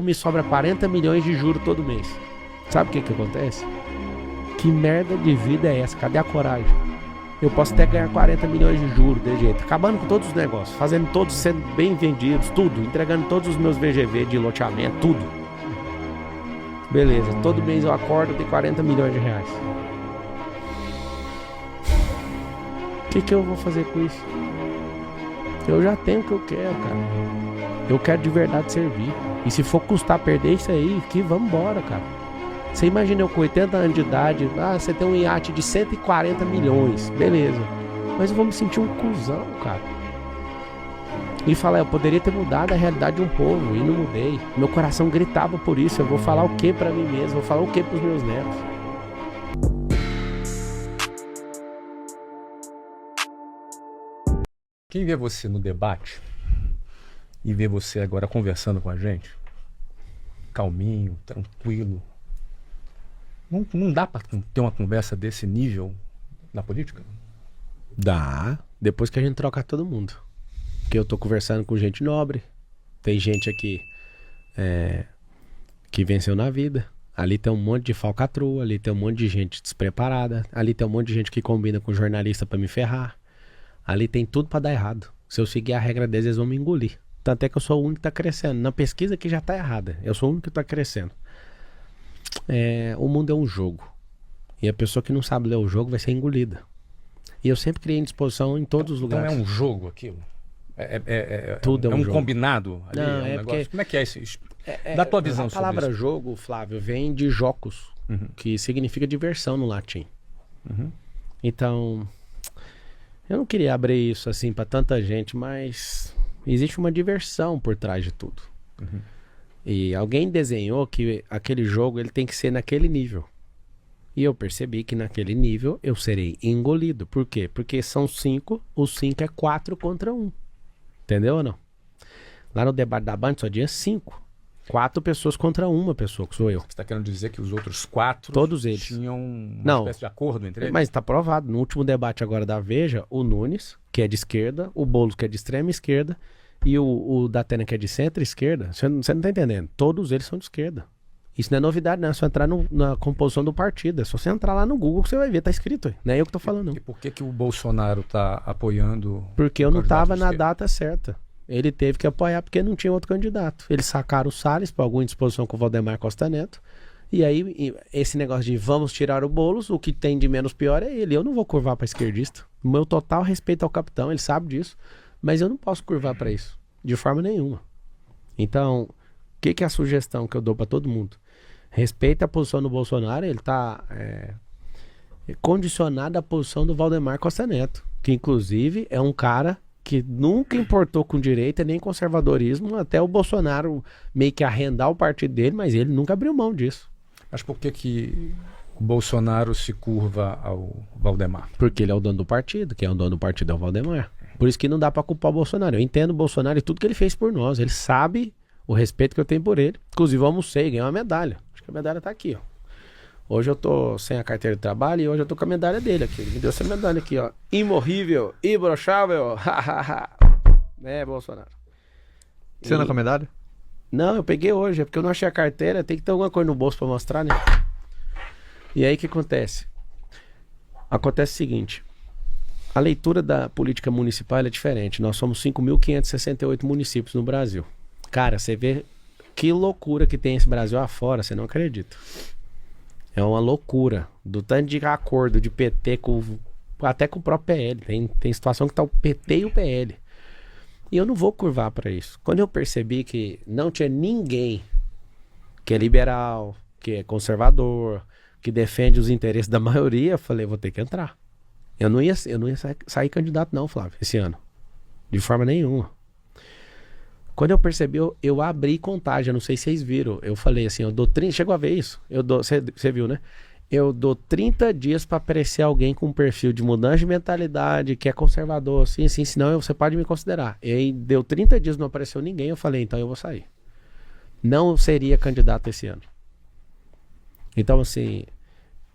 me sobra 40 milhões de juros todo mês. Sabe o que acontece? Que merda de vida é essa? Cadê a coragem? Eu posso até ganhar 40 milhões de juros de jeito, acabando com todos os negócios, fazendo todos sendo bem vendidos, tudo, entregando todos os meus VGV de loteamento, tudo. Beleza, todo mês eu acordo e tenho 40 milhões de reais. O que eu vou fazer com isso? Eu já tenho o que eu quero, cara. Eu quero de verdade servir. E se for custar perder isso aí, que vamos embora, cara. Você imagina eu com 80 anos de idade, você tem um iate de 140 milhões, beleza. Mas eu vou me sentir um cuzão, cara. E falar, eu poderia ter mudado a realidade de um povo, e não mudei. Meu coração gritava por isso, eu vou falar o que pra mim mesmo, vou falar o que pros meus netos. Quem vê você no debate e vê você agora conversando com a gente, calminho, tranquilo, não dá pra ter uma conversa desse nível na política? Dá, depois que a gente trocar todo mundo. Porque eu tô conversando com gente nobre, tem gente aqui que venceu na vida. Ali tem um monte de falcatrua, ali tem um monte de gente despreparada, ali tem um monte de gente que combina com jornalista pra me ferrar. Ali tem tudo pra dar errado. Se eu seguir a regra deles, eles vão me engolir. Tanto é que eu sou o único que tá crescendo. Na pesquisa que já tá errada, eu sou o único que tá crescendo. O mundo é um jogo. E a pessoa que não sabe ler o jogo vai ser engolida. E eu sempre criei indisposição em todos os lugares. Então é um jogo aquilo? Tudo é um jogo. combinado Ali? Não, é um negócio. porque... Como é que é isso? Da tua visão sobre isso. A palavra jogo, Flávio, vem de jocos, que significa diversão no latim. Então, eu não queria abrir isso assim pra tanta gente, mas existe uma diversão por trás de tudo. E alguém desenhou que aquele jogo ele tem que ser naquele nível. E eu percebi que naquele nível eu serei engolido. Por quê? Porque são 5, os 5 é 4 contra 1. Entendeu ou não? Lá no debate da Band só tinha 5. 4 pessoas contra uma pessoa, que sou eu. Você está querendo dizer que os outros 4 todos eles tinham uma espécie de acordo entre eles? Mas está provado. No último debate agora da Veja, o Nunes, que é de esquerda, o Boulos, que é de extrema esquerda, e o Datena, que é de centro-esquerda, você não está entendendo. Todos eles são de esquerda. Isso não é novidade, não. É só entrar na composição do partido. É só você entrar lá no Google que você vai ver. Tá escrito aí. Não é eu que tô falando, não. E por que o Bolsonaro tá apoiando? Porque eu não tava na data certa. Ele teve que apoiar porque não tinha outro candidato. Eles sacaram o Salles para alguma indisposição com o Valdemar Costa Neto. E aí, esse negócio de vamos tirar o Boulos, o que tem de menos pior é ele. Eu não vou curvar para esquerdista. O meu total respeito ao capitão, ele sabe disso. Mas eu não posso curvar para isso. De forma nenhuma. Então, o que é a sugestão que eu dou para todo mundo? Respeita a posição do Bolsonaro, ele está condicionado à posição do Valdemar Costa Neto, que inclusive é um cara que nunca importou com direita nem conservadorismo, até o Bolsonaro meio que arrendar o partido dele, mas ele nunca abriu mão disso. Mas por que o Bolsonaro se curva ao Valdemar? Porque ele é o dono do partido, quem é o dono do partido é o Valdemar. Por isso que não dá para culpar o Bolsonaro. Eu entendo o Bolsonaro e tudo que ele fez por nós, ele sabe o respeito que eu tenho por ele. Inclusive eu almocei, ganhei uma medalha. Acho que a medalha tá aqui, ó. Hoje eu tô sem a carteira de trabalho e hoje eu tô com a medalha dele aqui. Ele me deu essa medalha aqui, ó. Imorrível, imbrochável. Bolsonaro. Você anda com a medalha? Não, eu peguei hoje. É porque eu não achei a carteira. Tem que ter alguma coisa no bolso pra mostrar, né? E aí o que acontece? Acontece o seguinte. A leitura da política municipal é diferente. Nós somos 5.568 municípios no Brasil. Cara, você vê que loucura que tem esse Brasil afora, você não acredita. É uma loucura. Do tanto de acordo de PT até com o próprio PL. Tem situação que tá o PT e o PL. E eu não vou curvar para isso. Quando eu percebi que não tinha ninguém que é liberal, que é conservador, que defende os interesses da maioria, eu falei, vou ter que entrar. Eu não ia sair candidato não, Flávio, esse ano. De forma nenhuma. Quando eu percebi, eu abri contagem, eu não sei se vocês viram. Eu falei assim, eu dou 30, chegou a ver isso? Você viu, né? Eu dou 30 dias para aparecer alguém com um perfil de mudança de mentalidade, que é conservador, assim, senão você pode me considerar. E aí deu 30 dias, não apareceu ninguém, eu falei, então eu vou sair. Não seria candidato esse ano. Então, assim,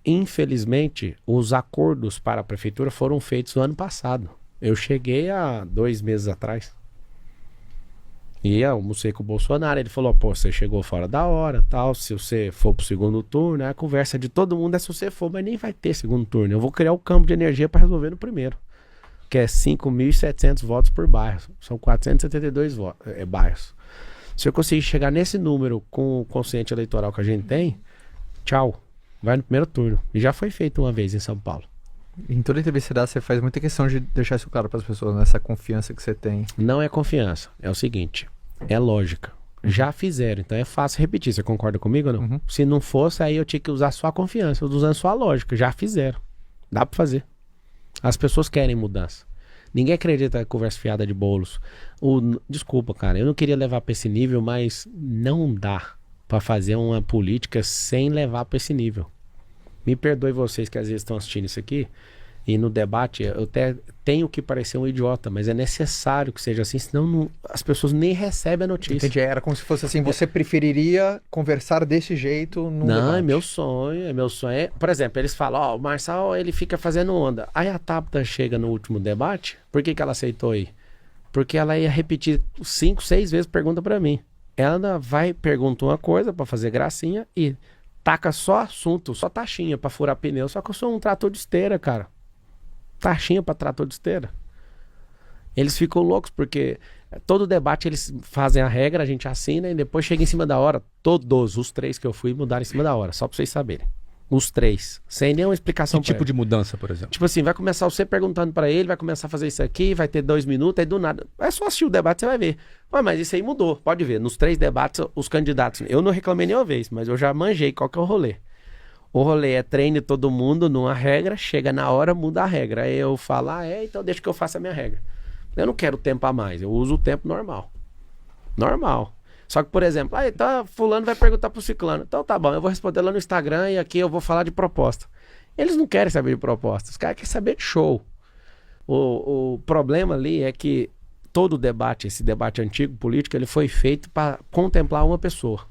infelizmente, os acordos para a prefeitura foram feitos no ano passado. Eu cheguei há 2 meses atrás. E eu almocei com o Bolsonaro, ele falou, pô, você chegou fora da hora, tal, se você for pro segundo turno, a conversa de todo mundo é se você for, mas nem vai ter segundo turno. Eu vou criar o campo de energia para resolver no primeiro, que é 5.700 votos por bairro, são 472 bairros. Se eu conseguir chegar nesse número com o consciente eleitoral que a gente tem, tchau, vai no primeiro turno. E já foi feito uma vez em São Paulo. Em toda entrevista você faz muita questão de deixar isso claro para as pessoas, nessa confiança que você tem. Não é confiança, é o seguinte, é lógica. Já fizeram, então é fácil repetir. Você concorda comigo ou não? Uhum. Se não fosse, aí eu tinha que usar só a confiança, eu tô usando só a lógica. Já fizeram. Dá pra fazer. As pessoas querem mudança. Ninguém acredita na conversa fiada de Boulos. Desculpa, cara, eu não queria levar pra esse nível, mas não dá pra fazer uma política sem levar pra esse nível. Me perdoe vocês que às vezes estão assistindo isso aqui, e no debate eu até tenho que parecer um idiota, mas é necessário que seja assim, senão as pessoas nem recebem a notícia. Entendi, era como se fosse assim, você preferiria conversar desse jeito num Não, debate. é meu sonho. Por exemplo, eles falam, ó, o Marçal, ele fica fazendo onda. Aí a Tabata chega no último debate, por que ela aceitou ir? Porque ela ia repetir 5, 6 vezes pergunta pra mim. Ela vai, pergunta uma coisa pra fazer gracinha e taca só assunto, só taxinha pra furar pneu. Só que eu sou um trator de esteira, cara. Taxinha pra trator de esteira. Eles ficam loucos porque todo debate eles fazem a regra, a gente assina e depois chega em cima da hora. Todos os 3 que eu fui mudaram em cima da hora, só pra vocês saberem. Os 3, sem nenhuma explicação. Que tipo de mudança, por exemplo? Tipo assim, vai começar você perguntando pra ele, vai começar a fazer isso aqui, vai ter 2 minutos, aí do nada. É só assistir o debate, você vai ver. Ué, mas isso aí mudou, pode ver. Nos 3 debates, os candidatos, eu não reclamei nenhuma vez, mas eu já manjei qual que é o rolê. O rolê é treine todo mundo numa regra, chega na hora, muda a regra. Aí eu falo, então deixa que eu faça a minha regra. Eu não quero tempo a mais, eu uso o tempo normal. Normal. Só que, por exemplo, então fulano vai perguntar pro ciclano. Então tá bom, eu vou responder lá no Instagram e aqui eu vou falar de proposta. Eles não querem saber de proposta, os caras querem saber de show. O problema ali é que todo debate, esse debate antigo político, ele foi feito para contemplar uma pessoa.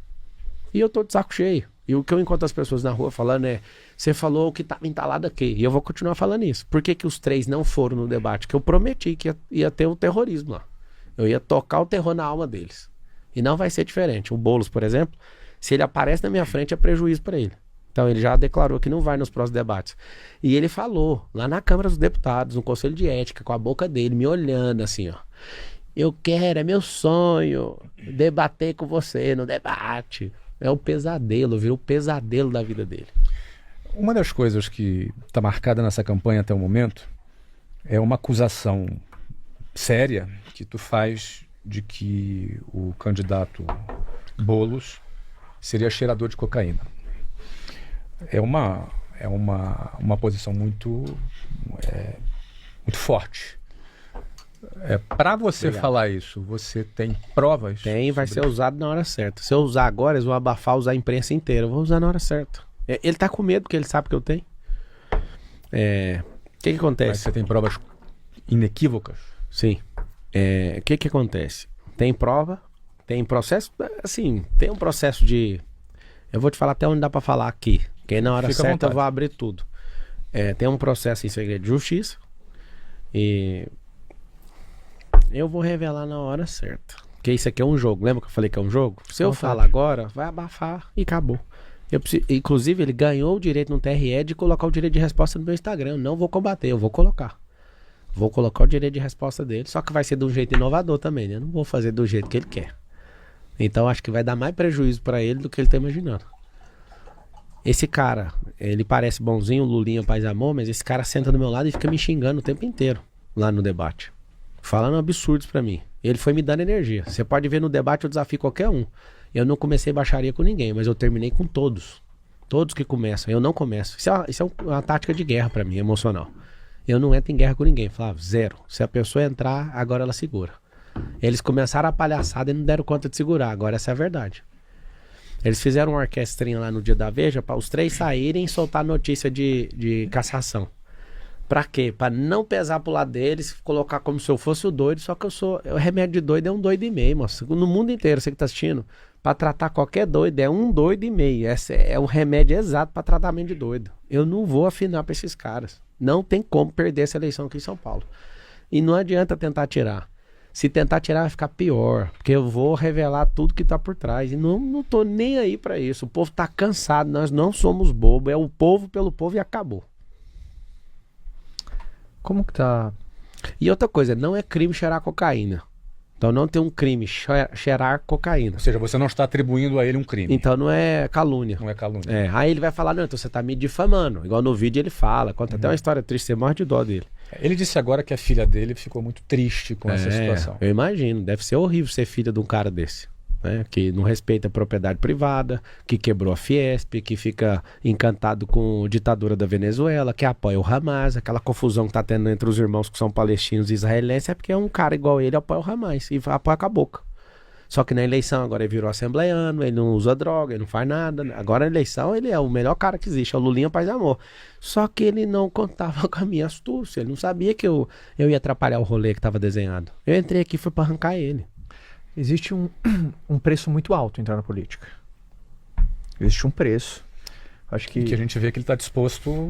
E eu tô de saco cheio. E o que eu encontro as pessoas na rua falando é, você falou o que estava entalado aqui. E eu vou continuar falando isso. Por que os 3 não foram no debate? Que eu prometi que ia ter o terrorismo lá. Eu ia tocar o terror na alma deles. E não vai ser diferente. O Boulos, por exemplo, se ele aparece na minha frente é prejuízo para ele. Então ele já declarou que não vai nos próximos debates. E ele falou lá na Câmara dos Deputados, no Conselho de Ética, com a boca dele, me olhando assim, ó. Eu quero, é meu sonho, debater com você no debate. É o pesadelo, viu? O pesadelo da vida dele. Uma das coisas que está marcada nessa campanha até o momento é uma acusação séria que tu faz de que o candidato Boulos seria cheirador de cocaína. É uma posição muito forte. Para você Obrigado. falar isso, você tem provas? Tem, vai ser usado na hora certa. Se eu usar agora, eles vão abafar, usar a imprensa inteira. Eu vou usar na hora certa. Ele tá com medo, porque ele sabe que eu tenho. O que Mas acontece? você tem provas inequívocas? Sim. O que acontece? Tem prova, tem processo, assim, tem um processo de... Eu vou te falar até onde dá pra falar aqui, que aí na hora Fica à certa eu vontade. vou abrir tudo. Tem um processo em segredo de justiça e eu vou revelar na hora certa. Porque isso aqui é um jogo, lembra que eu falei que é um jogo? Se eu falar agora, vai abafar e acabou. Inclusive, ele ganhou o direito no TRE de colocar o direito de resposta no meu Instagram. Eu não vou combater, eu vou colocar. Vou colocar o direito de resposta dele, só que vai ser de um jeito inovador também, né? Eu não vou fazer do jeito que ele quer. Então acho que vai dar mais prejuízo pra ele do que ele tá imaginando. Esse cara, ele parece bonzinho, Lulinha, paz e amor, mas esse cara senta do meu lado e fica me xingando o tempo inteiro lá no debate. Falando absurdos pra mim. Ele foi me dando energia. Você pode ver no debate, eu desafio qualquer um. Eu não comecei baixaria com ninguém, mas eu terminei com todos. Todos que começam. Eu não começo. Isso é uma tática de guerra pra mim, emocional. Eu não entro em guerra com ninguém. Falava, 0. Se a pessoa entrar, agora ela segura. Eles começaram a palhaçada e não deram conta de segurar. Agora essa é a verdade. Eles fizeram uma orquestrinha lá no Dia da Veja para os 3 saírem e soltar notícia de cassação. Pra quê? Pra não pesar pro lado deles, colocar como se eu fosse o doido, só que o remédio de doido é 1,5 doido, moço. No mundo inteiro, você que tá assistindo, pra tratar qualquer doido é 1,5 doido. Esse é o remédio exato pra tratamento de doido. Eu não vou afinar pra esses caras. Não tem como perder essa eleição aqui em São Paulo. E não adianta tentar tirar. Se tentar tirar, vai ficar pior. Porque eu vou revelar tudo que tá por trás. E não tô nem aí pra isso. O povo tá cansado. Nós não somos bobo. É o povo pelo povo e acabou. Como que tá? E outra coisa, não é crime cheirar cocaína. Então não tem um crime cheirar cocaína. Ou seja, você não está atribuindo a ele um crime. Então não é calúnia. Não é calúnia. É, aí ele vai falar, não, então você tá me difamando. Igual no vídeo ele fala, conta até uma história triste, você morre de dó dele. Ele disse agora que a filha dele ficou muito triste com essa situação. Eu imagino, deve ser horrível ser filha de um cara desse. Né? Que não respeita a propriedade privada, que quebrou a Fiesp, que fica encantado com a ditadura da Venezuela, que apoia o Hamas, aquela confusão que tá tendo entre os irmãos que são palestinos e israelenses, é porque um cara igual ele apoia o Hamas e apoia com a boca. Só que na eleição agora ele virou assembleiano, ele não usa droga, ele não faz nada. Agora na eleição ele é o melhor cara que existe, é o Lulinha Paz e Amor. Só que ele não contava com a minha astúcia, ele não sabia que eu ia atrapalhar o rolê que estava desenhado. Eu entrei aqui e fui para arrancar ele. Existe um preço muito alto entrar na política. Existe um preço. Acho que... Que a gente vê que ele está disposto...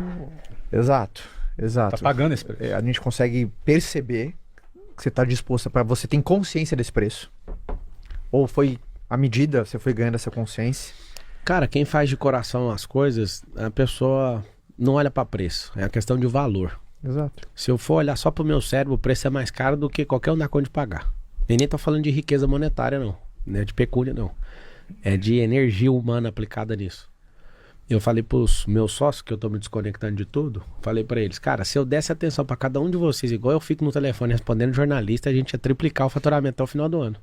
Exato. Está pagando esse preço. A gente consegue perceber que você está disposto, para você tem consciência desse preço. Ou foi à medida, você foi ganhando essa consciência? Cara, quem faz de coração as coisas, a pessoa não olha para preço. É a questão de valor. Exato. Se eu for olhar só pro meu cérebro, o preço é mais caro do que qualquer um dá conta de pagar. E nem tô falando de riqueza monetária, não. Não é de pecúnia, não. É de energia humana aplicada nisso. Eu falei pros meus sócios, que eu tô me desconectando de tudo, falei pra eles, cara, se eu desse atenção pra cada um de vocês, igual eu fico no telefone respondendo jornalista, a gente ia triplicar o faturamento até o final do ano.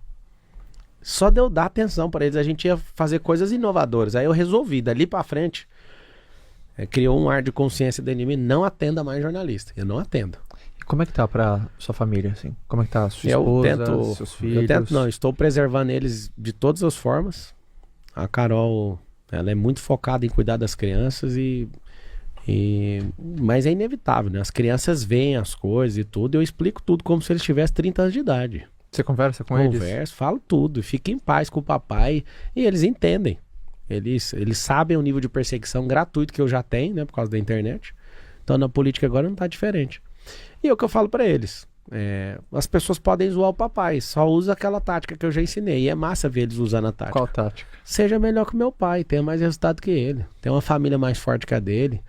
Só de eu dar atenção pra eles, a gente ia fazer coisas inovadoras. Aí eu resolvi, dali pra frente, criou um ar de consciência dentro de mim, não atenda mais jornalista. Eu não atendo. Como é que tá pra sua família, assim? Como é que tá a sua esposa, seus filhos? Estou preservando eles de todas as formas. A Carol, ela é muito focada em cuidar das crianças mas é inevitável, né? As crianças veem as coisas e tudo, eu explico tudo como se eles tivessem 30 anos de idade. Você conversa com eles? Converso, falo tudo, fica em paz com o papai e eles entendem. Eles sabem o nível de perseguição gratuito que eu já tenho, né? Por causa da internet. Então na política agora não tá diferente. E é o que eu falo pra eles. As pessoas podem zoar o papai, só usa aquela tática que eu já ensinei. E é massa ver eles usando a tática. Qual tática? Seja melhor que o meu pai, tenha mais resultado que ele. Tenha uma família mais forte que a dele.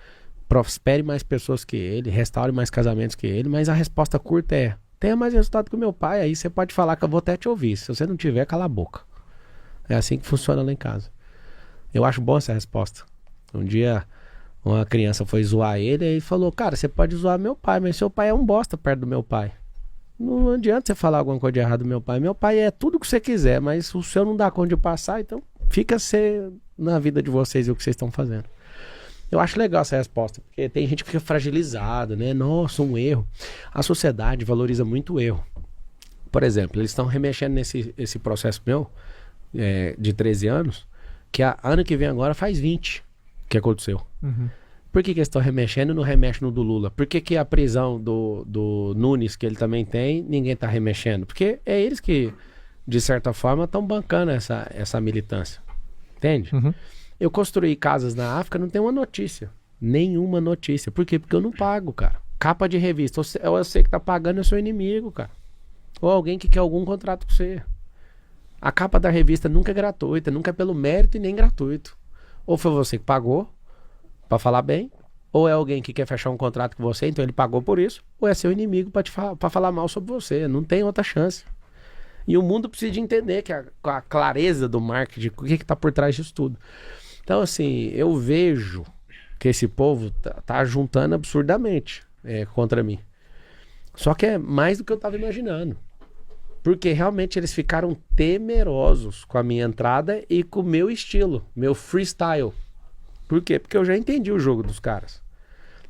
Prospere mais pessoas que ele. Restaure mais casamentos que ele. Mas a resposta curta é: tenha mais resultado que o meu pai. Aí você pode falar que eu vou até te ouvir. Se você não tiver, cala a boca. É assim que funciona lá em casa. Eu acho bom essa resposta. Um dia uma criança foi zoar ele e falou, cara, você pode zoar meu pai, mas seu pai é um bosta perto do meu pai. Não adianta você falar alguma coisa de errado do meu pai. Meu pai é tudo que você quiser, mas o seu não dá conta de passar, então fica ser na vida de vocês e o que vocês estão fazendo. Eu acho legal essa resposta, porque tem gente que fica fragilizada, né? Nossa, um erro. A sociedade valoriza muito o erro. Por exemplo, eles estão remexendo nesse processo meu, de 13 anos, que ano que vem agora faz 20 que aconteceu. Uhum. Por que eles estão remexendo e não remexem no do Lula? Por que a prisão do Nunes, que ele também tem, ninguém está remexendo? Porque é eles que, de certa forma, estão bancando essa militância. Entende? Uhum. Eu construí casas na África, não tem uma notícia. Nenhuma notícia. Por quê? Porque eu não pago, cara. Capa de revista. Ou eu sei que tá pagando, eu sou inimigo, cara. Ou alguém que quer algum contrato com você. A capa da revista nunca é gratuita, nunca é pelo mérito e nem gratuito. Ou foi você que pagou pra falar bem, ou é alguém que quer fechar um contrato com você, então ele pagou por isso, ou é seu inimigo pra falar mal sobre você. Não tem outra chance. E o mundo precisa de entender que a clareza do marketing, o que tá por trás disso tudo. Então, assim, eu vejo que esse povo tá juntando absurdamente contra mim. Só que é mais do que eu tava imaginando. Porque realmente eles ficaram temerosos com a minha entrada e com o meu estilo, meu freestyle. Por quê? Porque eu já entendi o jogo dos caras.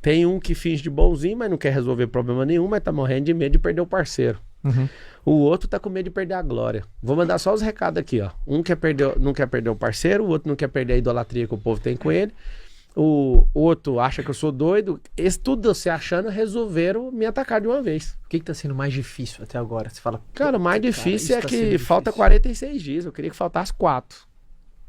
Tem um que finge de bonzinho, mas não quer resolver problema nenhum, mas tá morrendo de medo de perder o parceiro. Uhum. O outro tá com medo de perder a glória. Vou mandar só os recados aqui, ó. Um não quer perder o parceiro, o outro não quer perder a idolatria que o povo tem com ele. O outro acha que eu sou doido. Esse tudo você achando, resolveram me atacar de uma vez. O que tá sendo mais difícil até agora? Você fala, cara, o mais difícil é tá que falta 46 dias. Eu queria que faltasse 4.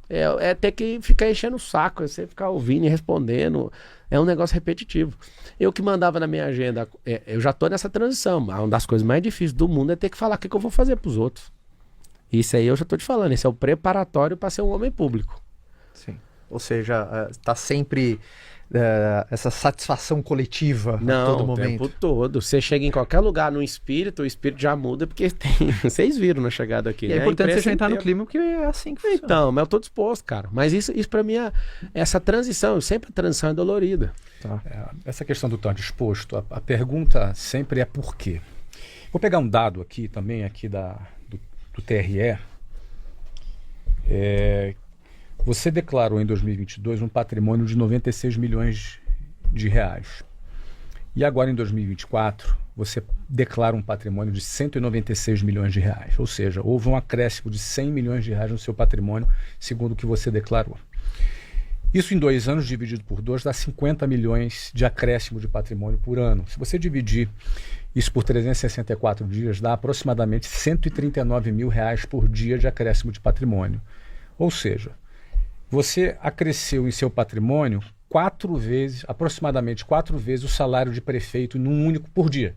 É ter que ficar enchendo o saco, é você ficar ouvindo e respondendo. É um negócio repetitivo. Eu que mandava na minha agenda, eu já tô nessa transição. Uma das coisas mais difíceis do mundo é ter que falar o que eu vou fazer pros outros. Isso aí eu já tô te falando, esse é o preparatório para ser um homem público. Sim. Ou seja, tá sempre essa satisfação coletiva a todo O momento. tempo todo. Você chega em qualquer lugar no espírito, o espírito já muda, porque tem. Vocês viram na chegada aqui, E né? é importante você já entrar no inteira. clima, porque é assim que funciona. Então, mas eu tô disposto, cara. Mas isso pra mim essa transição, sempre a transição é dolorida. Tá. Essa questão do estar disposto, a pergunta sempre é por quê. Vou pegar um dado aqui também, aqui do TRE. Você declarou em 2022 um patrimônio de 96 milhões de reais. E agora em 2024, você declara um patrimônio de 196 milhões de reais. Ou seja, houve um acréscimo de 100 milhões de reais no seu patrimônio, segundo o que você declarou. Isso em 2 anos dividido por 2 dá 50 milhões de acréscimo de patrimônio por ano. Se você dividir isso por 364 dias, dá aproximadamente 139 mil reais por dia de acréscimo de patrimônio. Ou seja, você acresceu em seu patrimônio aproximadamente 4 vezes o salário de prefeito num único por dia.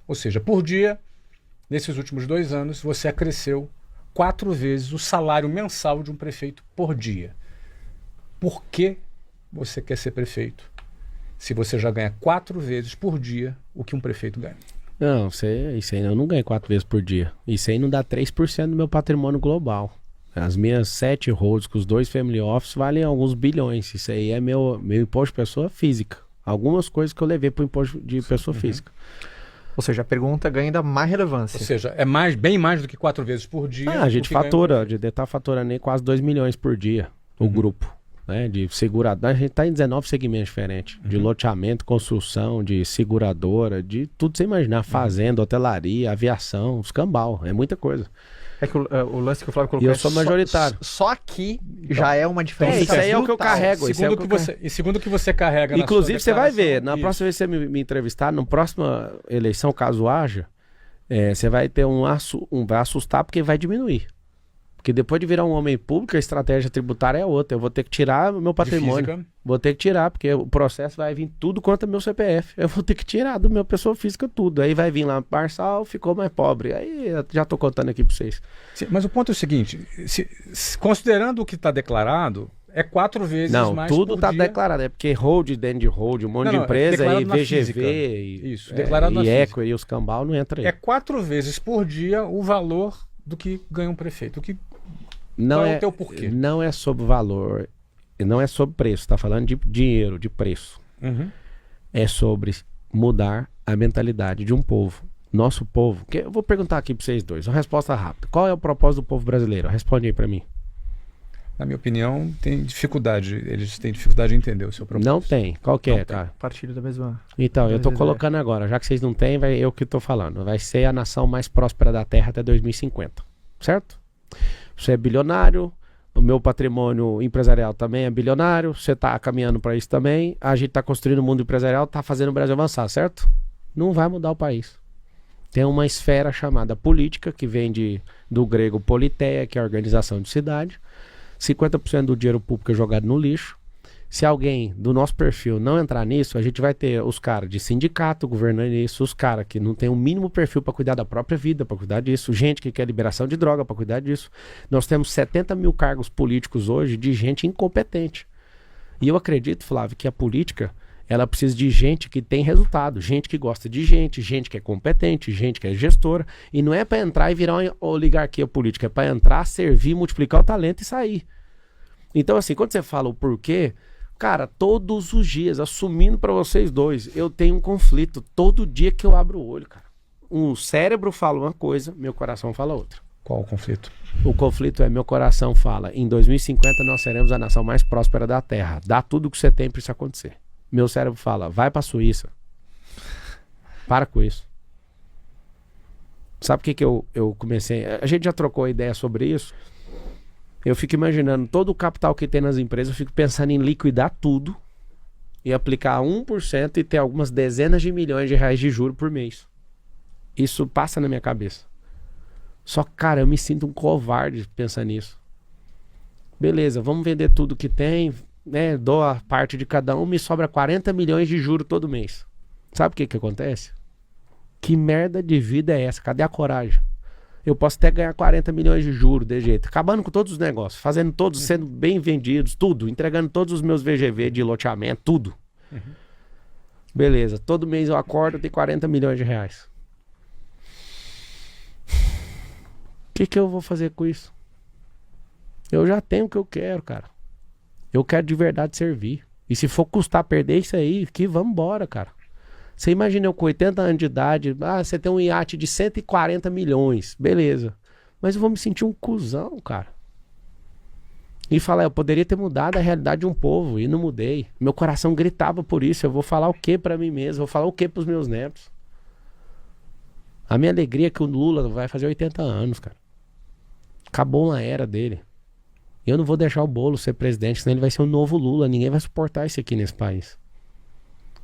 Ou seja, por dia, nesses últimos 2 anos, você acresceu 4 vezes o salário mensal de um prefeito por dia. Por que você quer ser prefeito? Se você já ganha 4 vezes por dia o que um prefeito ganha. Não, isso aí eu não ganho 4 vezes por dia. Isso aí não dá 3% do meu patrimônio global. As minhas 7 holds com os 2 family office valem alguns bilhões. Isso aí é meu imposto de pessoa física. Algumas coisas que eu levei para o imposto de pessoa física. Ou seja, a pergunta ganha ainda mais relevância. Ou seja, é bem mais do que 4 vezes por dia. A gente fatura, a gente tá faturando aí quase 2 milhões por dia, o grupo. Né, de seguradora, a gente está em 19 segmentos diferentes, de loteamento, construção, de seguradora, de tudo você imaginar, fazenda, hotelaria, aviação, escambau, é muita coisa. É que o lance que o Flávio colocou E eu sou majoritário. Só aqui já é uma diferença. Isso aí é o que eu brutal. carrego. Segundo o que você carrega Inclusive, na sua você vai declaração, ver, na próxima vez que você me entrevistar, na próxima eleição, caso haja, você vai ter vai assustar porque vai diminuir. Porque depois de virar um homem público, a estratégia tributária é outra. Eu vou ter que tirar o meu patrimônio. Vou ter que tirar, porque o processo vai vir tudo quanto é meu CPF. Eu vou ter que tirar do meu pessoa física tudo. Aí vai vir lá, parcial, ficou mais pobre. Aí eu já tô contando aqui pra vocês. Sim, mas o ponto é o seguinte, considerando o que está declarado, é 4 vezes não, mais tudo por tá dia. declarado. É porque hold dentro de hold, um monte de empresa, e VGV, Isso, declarado na e física. Eco, e os cambal não entra aí. É 4 vezes por dia o valor do que ganha um prefeito. Não qual é o teu porquê? Não é sobre valor, não é sobre preço, tá falando de dinheiro, de preço. É sobre mudar a mentalidade de um povo. Nosso povo, eu vou perguntar aqui pra vocês dois, uma resposta rápida. Qual é o propósito do povo brasileiro? Responde aí pra mim. Na minha opinião, eles têm dificuldade em entender o seu propósito. Não tem. Qual que é, cara? Partilho da mesma. Então, eu tô colocando agora, já que vocês não têm, eu que tô falando. Vai ser a nação mais próspera da Terra até 2050, certo? Você é bilionário, o meu patrimônio empresarial também é bilionário, você está caminhando para isso também, a gente está construindo o mundo empresarial, está fazendo o Brasil avançar, certo? Não vai mudar o país. Tem uma esfera chamada política, que vem do grego politeia, que é a organização de cidade. 50% do dinheiro público é jogado no lixo. Se alguém do nosso perfil não entrar nisso, a gente vai ter os caras de sindicato governando isso, os caras que não tem o mínimo perfil para cuidar da própria vida, para cuidar disso, gente que quer liberação de droga para cuidar disso. Nós temos 70 mil cargos políticos hoje de gente incompetente. E eu acredito, Flávio, que a política, ela precisa de gente que tem resultado, gente que gosta de gente que é competente, gente que é gestora. E não é para entrar e virar uma oligarquia política, é para entrar, servir, multiplicar o talento e sair. Então, assim, quando você fala o porquê, cara, todos os dias, assumindo pra vocês dois, eu tenho um conflito todo dia que eu abro o olho, cara. O cérebro fala uma coisa, meu coração fala outra. Qual o conflito? O conflito é, meu coração fala, em 2050 nós seremos a nação mais próspera da Terra. Dá tudo o que você tem pra isso acontecer. Meu cérebro fala, vai pra Suíça. Para com isso. Sabe o que eu comecei? A gente já trocou ideia sobre isso. Eu fico imaginando todo o capital que tem nas empresas, eu fico pensando em liquidar tudo e aplicar 1% e ter algumas dezenas de milhões de reais de juros por mês. Isso passa na minha cabeça. Só que, cara, eu me sinto um covarde pensando nisso. Beleza, vamos vender tudo que tem, né? Dou a parte de cada um, me sobra 40 milhões de juros todo mês. Sabe o que que acontece? Que merda de vida é essa? Cadê a coragem? Eu posso até ganhar 40 milhões de juros de jeito, acabando com todos os negócios, fazendo todos, sendo bem vendidos, tudo, entregando todos os meus VGV de loteamento, tudo. Beleza, todo mês eu acordo e tenho 40 milhões de reais. O que eu vou fazer com isso? Eu já tenho o que eu quero, cara. Eu quero de verdade servir. E se for custar perder isso aí, que vamos embora, cara. Você imagina eu com 80 anos de idade, você tem um iate de 140 milhões, beleza. Mas eu vou me sentir um cuzão, cara. E falar, eu poderia ter mudado a realidade de um povo, e não mudei. Meu coração gritava por isso, eu vou falar o que pra mim mesmo, vou falar o que pros meus netos. A minha alegria é que o Lula vai fazer 80 anos, cara. Acabou uma era dele. Eu não vou deixar o Boulos ser presidente, senão ele vai ser o novo Lula, ninguém vai suportar isso aqui nesse país.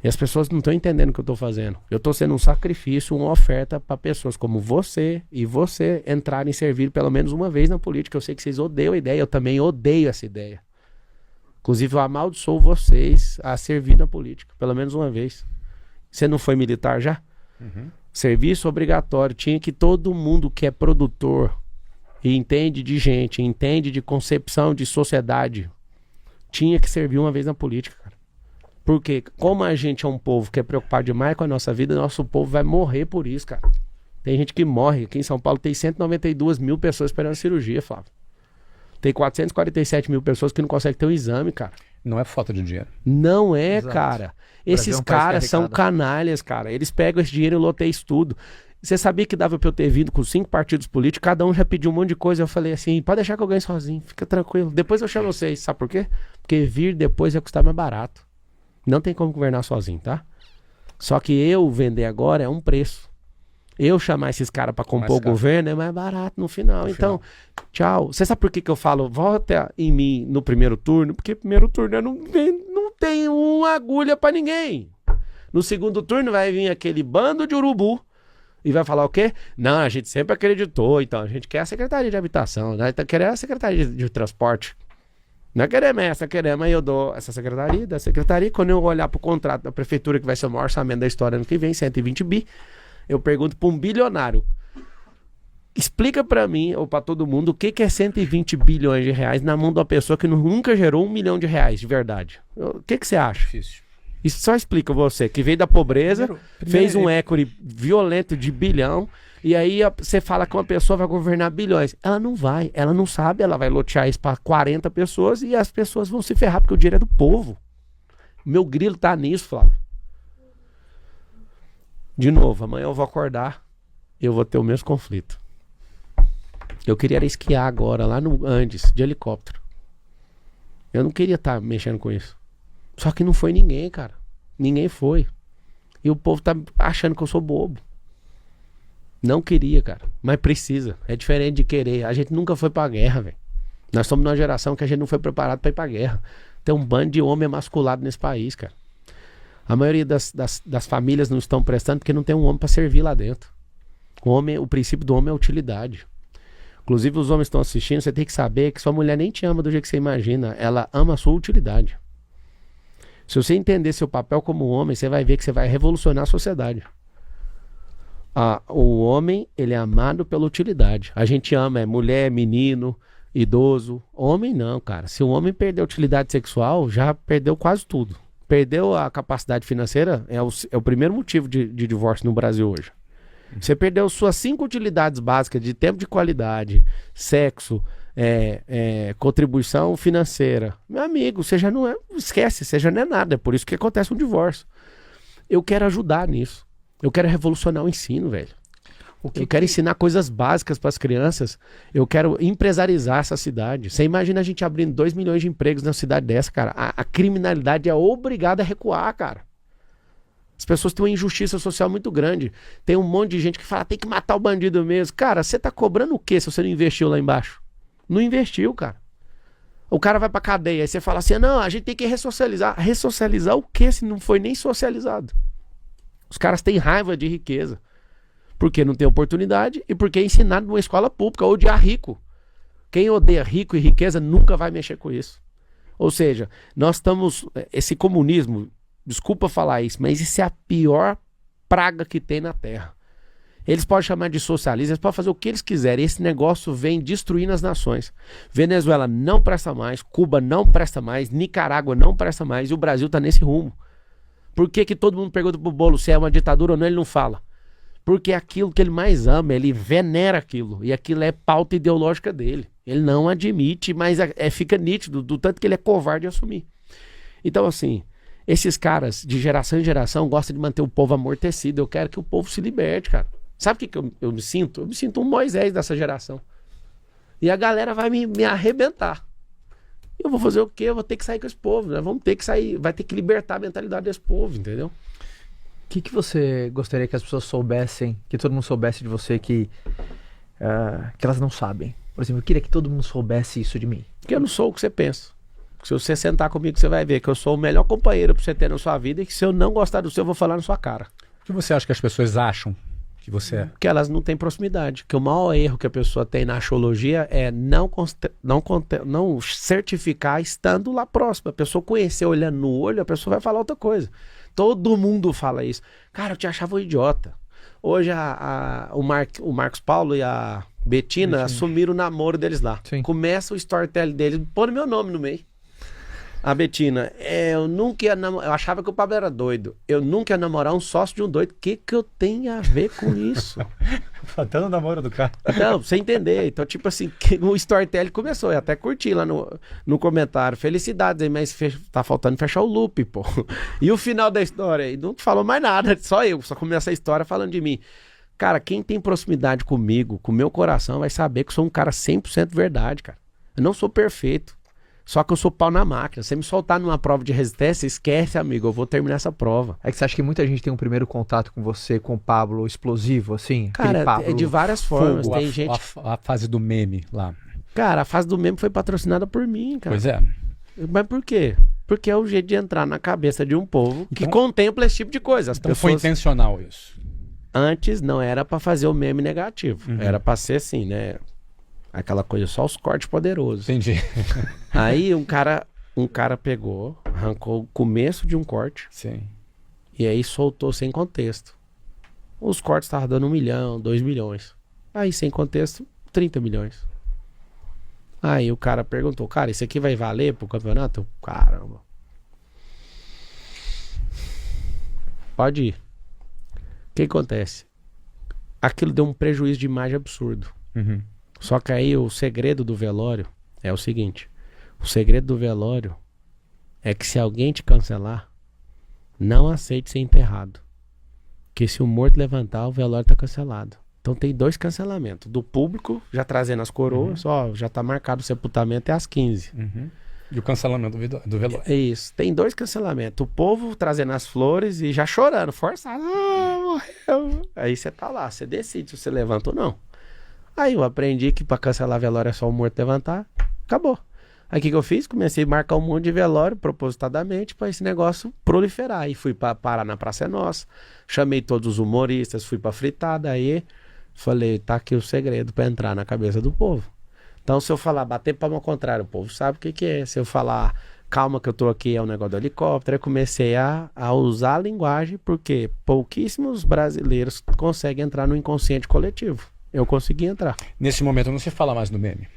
E as pessoas não estão entendendo o que eu estou fazendo. Eu estou sendo um sacrifício, uma oferta para pessoas como você e você entrarem e servir pelo menos uma vez na política. Eu sei que vocês odeiam a ideia, eu também odeio essa ideia. Inclusive eu amaldiçoo vocês a servir na política, pelo menos uma vez. Você não foi militar já? Serviço obrigatório. Tinha que todo mundo que é produtor e entende de gente, entende de concepção de sociedade, tinha que servir uma vez na política, cara. Porque como a gente é um povo que é preocupado demais com a nossa vida, nosso povo vai morrer por isso, cara. Tem gente que morre. Aqui em São Paulo tem 192 mil pessoas esperando cirurgia, Flávio. Tem 447 mil pessoas que não conseguem ter um exame, cara. Não é falta de dinheiro. Não é, Exato. cara. Brasil Esses é um país caras são carregado. canalhas, cara. Eles pegam esse dinheiro e loteiam isso tudo. Você sabia que dava pra eu ter vindo com 5 partidos políticos, cada um já pediu um monte de coisa. Eu falei assim, pode deixar que eu ganhe sozinho, fica tranquilo. Depois eu chamo vocês, sabe por quê? Porque vir depois vai custar mais barato. Não tem como governar sozinho, tá? Só que eu vender agora é um preço. Eu chamar esses caras pra compor Mais o caro. governo é mais barato no final. No Então, tchau. Você sabe por que que eu falo, volta em mim no primeiro turno? Porque primeiro turno eu não tem uma agulha pra ninguém. No segundo turno vai vir aquele bando de urubu e vai falar o quê? Não, a gente sempre acreditou, então a gente quer a Secretaria de Habitação, né? Tá querendo a Secretaria de Transporte. Não é queremos essa, queremos, aí eu dou essa secretaria, da secretaria. Quando eu olhar pro contrato da prefeitura, que vai ser o maior orçamento da história ano que vem, 120 bi, eu pergunto pra um bilionário, explica pra mim, ou pra todo mundo, o que que é 120 bilhões de reais na mão de uma pessoa que nunca gerou 1 milhão de reais, de verdade. O que que você acha? Difícil. Isso só explica você, que veio da pobreza, Primeiro fez um equity violento de bilhão, e aí você fala que uma pessoa vai governar bilhões. Ela não vai, ela não sabe, ela vai lotear isso para 40 pessoas e as pessoas vão se ferrar, porque o dinheiro é do povo. Meu grilo tá nisso, Flávio. De novo, amanhã eu vou acordar e eu vou ter o mesmo conflito. Eu queria era esquiar agora, lá no Andes, de helicóptero. Eu não queria estar mexendo com isso. Só que não foi ninguém, cara. Ninguém foi. E o povo tá achando que eu sou bobo. Não queria, cara. Mas precisa. É diferente de querer. A gente nunca foi pra guerra, velho. Nós somos numa geração que a gente não foi preparado pra ir pra guerra. Tem um bando de homem emasculado nesse país, cara. A maioria das famílias não estão prestando porque não tem um homem pra servir lá dentro. O princípio do homem é utilidade. Inclusive os homens estão assistindo, você tem que saber que sua mulher nem te ama do jeito que você imagina. Ela ama a sua utilidade. Se você entender seu papel como homem, você vai ver que você vai revolucionar a sociedade. O homem, ele é amado pela utilidade. A gente ama mulher, menino, idoso. Homem não, cara. Se o homem perder a utilidade sexual, já perdeu quase tudo. Perdeu a capacidade financeira, é o primeiro motivo de divórcio no Brasil hoje. Você perdeu suas 5 utilidades básicas de tempo de qualidade, sexo, contribuição financeira. Meu amigo, você já não é, esquece, você já não é nada. É por isso que acontece um divórcio. Eu quero ajudar nisso. Eu quero revolucionar o ensino, velho. Eu quero ensinar coisas básicas para as crianças. Eu quero empresarizar essa cidade. Você imagina a gente abrindo 2 milhões de empregos na cidade dessa, cara. A criminalidade é obrigada a recuar, cara. As pessoas têm uma injustiça social muito grande. Tem um monte de gente que fala, tem que matar o bandido mesmo. Cara, você tá cobrando o quê se você não investiu lá embaixo? Não investiu, cara. O cara vai pra cadeia, aí você fala assim, não, a gente tem que ressocializar. Ressocializar o quê se não foi nem socializado? Os caras têm raiva de riqueza. Porque não tem oportunidade e porque é ensinado numa escola pública ou de rico. Quem odeia rico e riqueza nunca vai mexer com isso. Ou seja, nós estamos... Esse comunismo, desculpa falar isso, mas isso é a pior praga que tem na Terra. Eles podem chamar de socialismo, eles podem fazer o que eles quiserem. Esse negócio vem destruindo as nações. Venezuela não presta mais, Cuba não presta mais, Nicarágua não presta mais e o Brasil está nesse rumo. Por que que todo mundo pergunta pro Bolo se é uma ditadura ou não? Ele não fala. Porque é aquilo que ele mais ama, ele venera aquilo. E aquilo é pauta ideológica dele. Ele não admite, mas fica nítido do tanto que ele é covarde de assumir. Então, assim, esses caras de geração em geração gostam de manter o povo amortecido. Eu quero que o povo se liberte, cara. Sabe o que eu me sinto? Eu me sinto um Moisés dessa geração. E a galera vai me arrebentar. Eu vou fazer o quê? Eu vou ter que sair com esse povo, né? Vamos ter que sair, vai ter que libertar a mentalidade desse povo, entendeu? O que você gostaria que as pessoas soubessem, que todo mundo soubesse de você que elas não sabem? Por exemplo, eu queria que todo mundo soubesse isso de mim. Porque eu não sou o que você pensa. Se você sentar comigo, você vai ver que eu sou o melhor companheiro pra você ter na sua vida e que se eu não gostar do seu, eu vou falar na sua cara. O que você acha que as pessoas acham que você é? Porque elas não têm proximidade. Que o maior erro que a pessoa tem na axiologia é não certificar estando lá próximo. A pessoa conhecer olhando no olho, a pessoa vai falar outra coisa. Todo mundo fala isso. Cara, eu te achava um idiota. Hoje o Marcos Paulo e a Betina assumiram o namoro deles lá. Sim. Começa o storytelling deles, põe meu nome no meio. A Betina, eu nunca ia namorar, eu achava que o Pablo era doido. Eu nunca ia namorar um sócio de um doido. O que eu tenho a ver com isso? Até no namoro do cara. Não, pra você entender. Então, tipo assim, o storytelling começou. Eu até curti lá no comentário. Felicidades aí, mas tá faltando fechar o loop, pô. E o final da história? E não falou mais nada, só eu. Só comecei a história falando de mim. Cara, quem tem proximidade comigo, com o meu coração, vai saber que eu sou um cara 100% verdade, cara. Eu não sou perfeito. Só que eu sou pau na máquina. Se você me soltar numa prova de resistência, esquece, amigo. Eu vou terminar essa prova. É que você acha que muita gente tem um primeiro contato com você, com o Pablo explosivo, assim? Cara, Pablo é de várias formas. Fogo, Tem gente... a fase do meme lá. Cara, a fase do meme foi patrocinada por mim, cara. Pois é. Mas por quê? Porque é o jeito de entrar na cabeça de um povo que contempla esse tipo de coisa. As Então foi pessoas... intencional isso. Antes não era pra fazer o meme negativo. Era pra ser assim, né? Aquela coisa, só os cortes poderosos. Entendi. Aí um cara pegou, arrancou o começo de um corte Sim. e aí soltou sem contexto. Os cortes estavam dando 1 milhão, 2 milhões. Aí sem contexto, 30 milhões. Aí o cara perguntou, cara, isso aqui vai valer pro campeonato? Caramba. Pode ir. O que acontece? Aquilo deu um prejuízo de imagem absurdo. Uhum. Só que aí o segredo do velório é o seguinte. O segredo do velório é que se alguém te cancelar, não aceite ser enterrado. Porque se o morto levantar, o velório tá cancelado. Então tem 2 cancelamentos. Do público, já trazendo as coroas, ó, já tá marcado o sepultamento é às 15. Uhum. E o cancelamento do velório. É isso. Tem 2 cancelamentos. O povo trazendo as flores e já chorando, forçado. Ah, morreu. Aí você tá lá, você decide se você levanta ou não. Aí eu aprendi que pra cancelar velório é só o morto levantar. Acabou. Aí o que eu fiz? Comecei a marcar um monte de velório propositadamente pra esse negócio proliferar. Aí fui parar na Praça é Nossa, chamei todos os humoristas, fui pra fritada, aí falei, tá aqui o segredo pra entrar na cabeça do povo. Então se eu falar bater palma ao contrário, o povo sabe o que é. Se eu falar calma que eu tô aqui é um negócio do helicóptero, eu comecei a usar a linguagem porque pouquíssimos brasileiros conseguem entrar no inconsciente coletivo. Eu consegui entrar. Nesse momento não se fala mais do meme.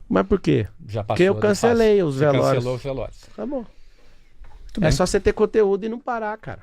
Mas por quê? Já passou. Porque eu cancelei os velórios. Cancelou os velórios. Tá bom. Muito É bem. só você ter conteúdo e não parar, cara.